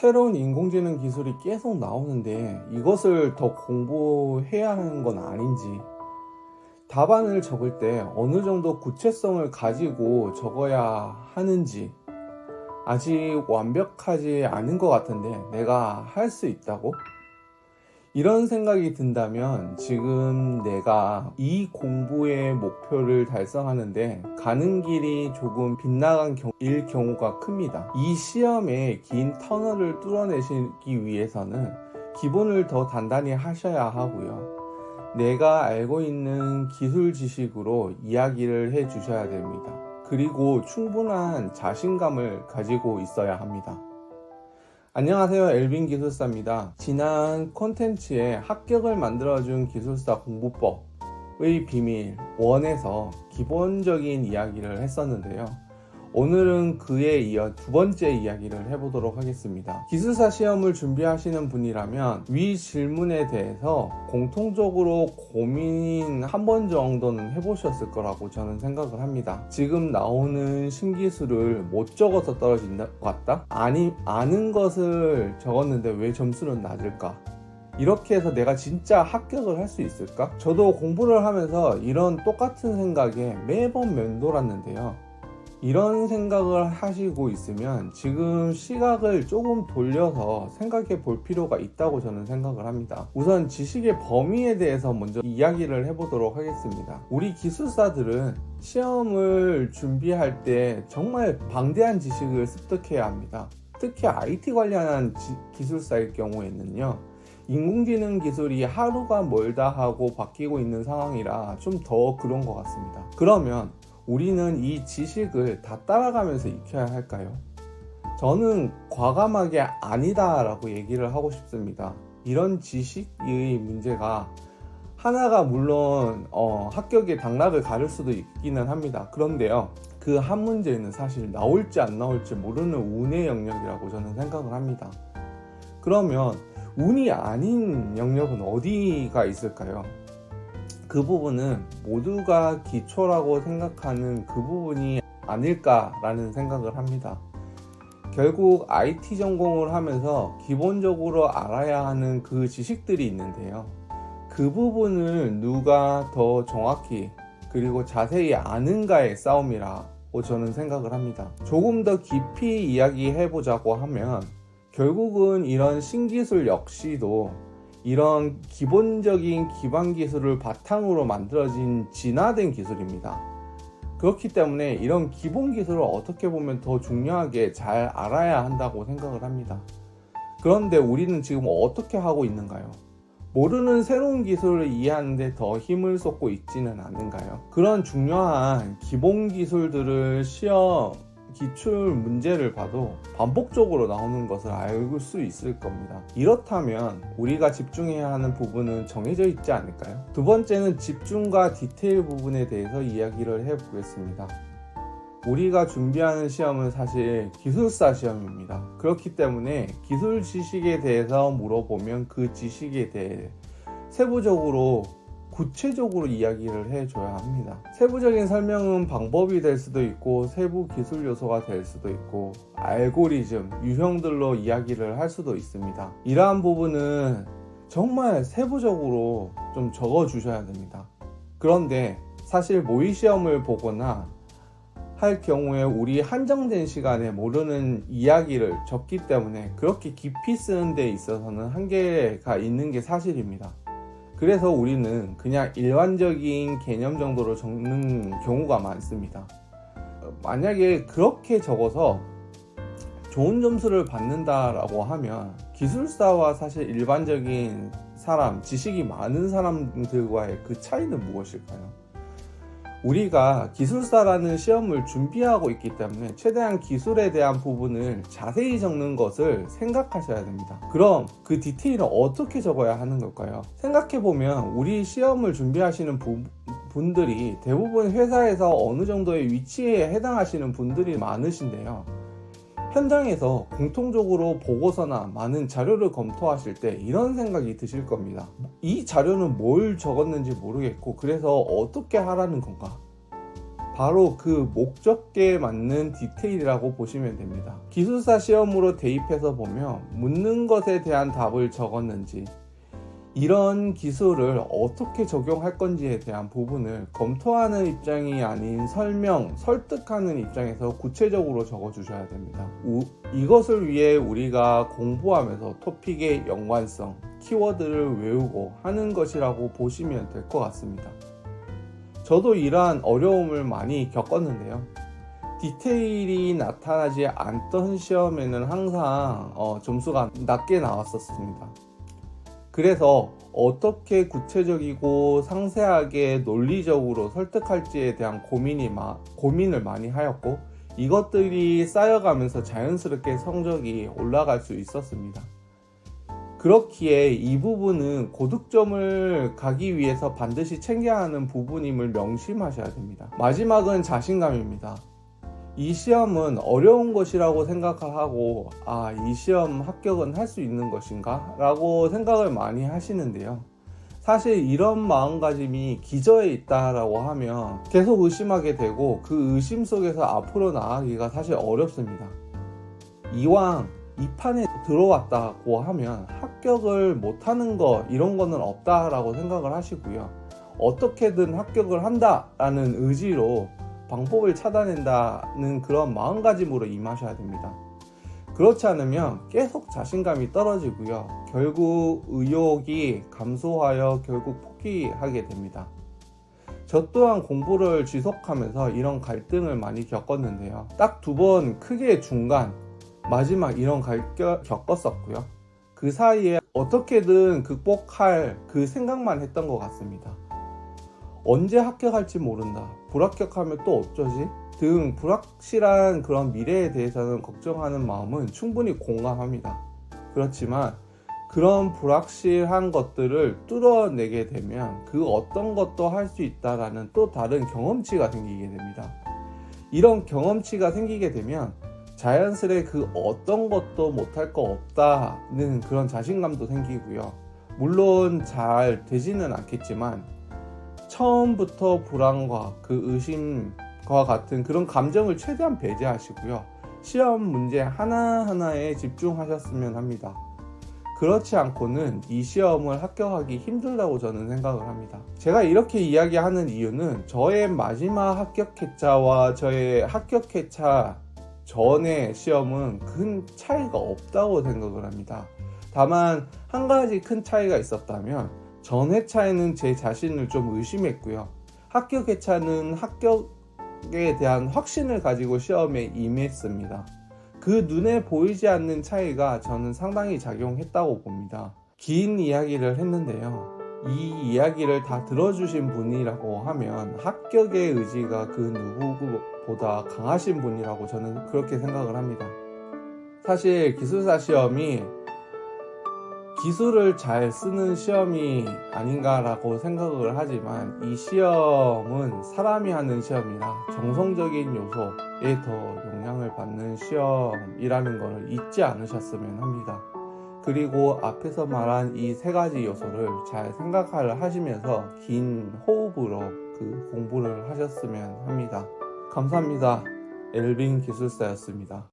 새로운 인공지능 기술이 계속 나오는데 이것을 더 공부해야 하는 건 아닌지, 답안을 적을 때 어느 정도 구체성을 가지고 적어야 하는지, 아직 완벽하지 않은 것 같은데 내가 할 수 있다고? 이런 생각이 든다면 지금 내가 이 공부의 목표를 달성하는데 가는 길이 조금 빗나간 일 경우가 큽니다. 이 시험의 긴 터널을 뚫어내시기 위해서는 기본을 더 단단히 하셔야 하고요. 내가 알고 있는 기술 지식으로 이야기를 해 주셔야 됩니다. 그리고 충분한 자신감을 가지고 있어야 합니다. 안녕하세요, 엘빈 기술사입니다. 지난 콘텐츠에 합격을 만들어준 기술사 공부법의 비밀 1에서 기본적인 이야기를 했었는데요. 오늘은 그에 이어 두 번째 이야기를 해보도록 하겠습니다. 기술사 시험을 준비하시는 분이라면 위 질문에 대해서 공통적으로 고민 한 번 정도는 해보셨을 거라고 저는 생각을 합니다. 지금 나오는 신기술을 못 적어서 떨어진 것 같다? 아는 것을 적었는데 왜 점수는 낮을까? 이렇게 해서 내가 진짜 합격을 할 수 있을까? 저도 공부를 하면서 이런 똑같은 생각에 매번 맴돌았는데요. 이런 생각을 하시고 있으면 지금 시각을 조금 돌려서 생각해 볼 필요가 있다고 저는 생각을 합니다. 우선 지식의 범위에 대해서 먼저 이야기를 해보도록 하겠습니다. 우리 기술사들은 시험을 준비할 때 정말 방대한 지식을 습득해야 합니다. 특히 IT 관련한 기술사일 경우에는요, 인공지능 기술이 하루가 멀다 하고 바뀌고 있는 상황이라 좀 더 그런 것 같습니다. 그러면 우리는 이 지식을 다 따라가면서 익혀야 할까요? 저는 과감하게 아니다 라고 얘기를 하고 싶습니다. 이런 지식의 문제가 하나가 물론 합격의 당락을 가를 수도 있기는 합니다. 그런데요, 그 한 문제는 사실 나올지 안 나올지 모르는 운의 영역이라고 저는 생각을 합니다. 그러면 운이 아닌 영역은 어디가 있을까요? 그 부분은 모두가 기초라고 생각하는 그 부분이 아닐까라는 생각을 합니다. 결국 IT 전공을 하면서 기본적으로 알아야 하는 그 지식들이 있는데요. 그 부분을 누가 더 정확히 그리고 자세히 아는가의 싸움이라고 저는 생각을 합니다. 조금 더 깊이 이야기해보자고 하면 결국은 이런 신기술 역시도 이런 기본적인 기반 기술을 바탕으로 만들어진 진화된 기술입니다. 그렇기 때문에 이런 기본 기술을 어떻게 보면 더 중요하게 잘 알아야 한다고 생각을 합니다. 그런데 우리는 지금 어떻게 하고 있는가요? 모르는 새로운 기술을 이해하는데 더 힘을 쏟고 있지는 않은가요? 그런 중요한 기본 기술들을 시험 기출 문제를 봐도 반복적으로 나오는 것을 알 수 있을 겁니다. 이렇다면 우리가 집중해야 하는 부분은 정해져 있지 않을까요? 두 번째는 집중과 디테일 부분에 대해서 이야기를 해보겠습니다. 우리가 준비하는 시험은 사실 기술사 시험입니다. 그렇기 때문에 기술 지식에 대해서 물어보면 그 지식에 대해 세부적으로 구체적으로 이야기를 해줘야 합니다. 세부적인 설명은 방법이 될 수도 있고 세부 기술 요소가 될 수도 있고 알고리즘, 유형들로 이야기를 할 수도 있습니다. 이러한 부분은 정말 세부적으로 좀 적어 주셔야 됩니다. 그런데 사실 모의 시험을 보거나 할 경우에 우리 한정된 시간에 모르는 이야기를 적기 때문에 그렇게 깊이 쓰는 데 있어서는 한계가 있는 게 사실입니다. 그래서 우리는 그냥 일반적인 개념 정도로 적는 경우가 많습니다. 만약에 그렇게 적어서 좋은 점수를 받는다라고 하면 기술사와 사실 일반적인 사람, 지식이 많은 사람들과의 그 차이는 무엇일까요? 우리가 기술사라는 시험을 준비하고 있기 때문에 최대한 기술에 대한 부분을 자세히 적는 것을 생각하셔야 됩니다. 그럼 그 디테일은 어떻게 적어야 하는 걸까요? 생각해보면 우리 시험을 준비하시는 분들이 대부분 회사에서 어느 정도의 위치에 해당하시는 분들이 많으신데요. 현장에서 공통적으로 보고서나 많은 자료를 검토하실 때 이런 생각이 드실 겁니다. 이 자료는 뭘 적었는지 모르겠고 그래서 어떻게 하라는 건가? 바로 그 목적에 맞는 디테일이라고 보시면 됩니다. 기술사 시험으로 대입해서 보면 묻는 것에 대한 답을 적었는지, 이런 기술을 어떻게 적용할 건지에 대한 부분을 검토하는 입장이 아닌 설명, 설득하는 입장에서 구체적으로 적어 주셔야 됩니다. 이것을 위해 우리가 공부하면서 토픽의 연관성, 키워드를 외우고 하는 것이라고 보시면 될 것 같습니다. 저도 이러한 어려움을 많이 겪었는데요. 디테일이 나타나지 않던 시험에는 항상 점수가 낮게 나왔었습니다. 그래서 어떻게 구체적이고 상세하게 논리적으로 설득할지에 대한 고민을 많이 하였고, 이것들이 쌓여가면서 자연스럽게 성적이 올라갈 수 있었습니다. 그렇기에 이 부분은 고득점을 가기 위해서 반드시 챙겨야 하는 부분임을 명심하셔야 됩니다. 마지막은 자신감입니다. 이 시험은 어려운 것이라고 생각을 하고, 이 시험 합격은 할 수 있는 것인가? 라고 생각을 많이 하시는데요. 사실 이런 마음가짐이 기저에 있다라고 하면 계속 의심하게 되고, 그 의심 속에서 앞으로 나아가기가 사실 어렵습니다. 이왕 이 판에 들어왔다고 하면 합격을 못하는 거, 이런 거는 없다라고 생각을 하시고요. 어떻게든 합격을 한다라는 의지로 방법을 찾아낸다는 그런 마음가짐으로 임하셔야 됩니다. 그렇지 않으면 계속 자신감이 떨어지고요. 결국 의욕이 감소하여 결국 포기하게 됩니다. 저 또한 공부를 지속하면서 이런 갈등을 많이 겪었는데요. 딱 2번 크게 중간, 마지막 이런 겪었었고요. 그 사이에 어떻게든 극복할 그 생각만 했던 것 같습니다. 언제 합격할지 모른다, 불합격하면 또 어쩌지 등 불확실한 그런 미래에 대해서는 걱정하는 마음은 충분히 공감합니다. 그렇지만 그런 불확실한 것들을 뚫어내게 되면 그 어떤 것도 할 수 있다라는 또 다른 경험치가 생기게 됩니다. 이런 경험치가 생기게 되면 자연스레 그 어떤 것도 못할 거 없다는 그런 자신감도 생기고요. 물론 잘 되지는 않겠지만 처음부터 불안과 그 의심과 같은 그런 감정을 최대한 배제하시고요. 시험 문제 하나하나에 집중하셨으면 합니다. 그렇지 않고는 이 시험을 합격하기 힘들다고 저는 생각을 합니다. 제가 이렇게 이야기하는 이유는 저의 마지막 합격회차와 저의 합격회차 전의 시험은 큰 차이가 없다고 생각을 합니다. 다만 한 가지 큰 차이가 있었다면 전 회차에는 제 자신을 좀 의심했고요. 합격 회차는 합격에 대한 확신을 가지고 시험에 임했습니다. 그 눈에 보이지 않는 차이가 저는 상당히 작용했다고 봅니다. 긴 이야기를 했는데요. 이 이야기를 다 들어주신 분이라고 하면 합격의 의지가 그 누구보다 강하신 분이라고 저는 그렇게 생각을 합니다. 사실 기술사 시험이 기술을 잘 쓰는 시험이 아닌가라고 생각을 하지만 이 시험은 사람이 하는 시험이라 정성적인 요소에 더 영향을 받는 시험이라는 것을 잊지 않으셨으면 합니다. 그리고 앞에서 말한 이 3가지 요소를 잘 생각을 하시면서 긴 호흡으로 그 공부를 하셨으면 합니다. 감사합니다. 엘빈 기술사였습니다.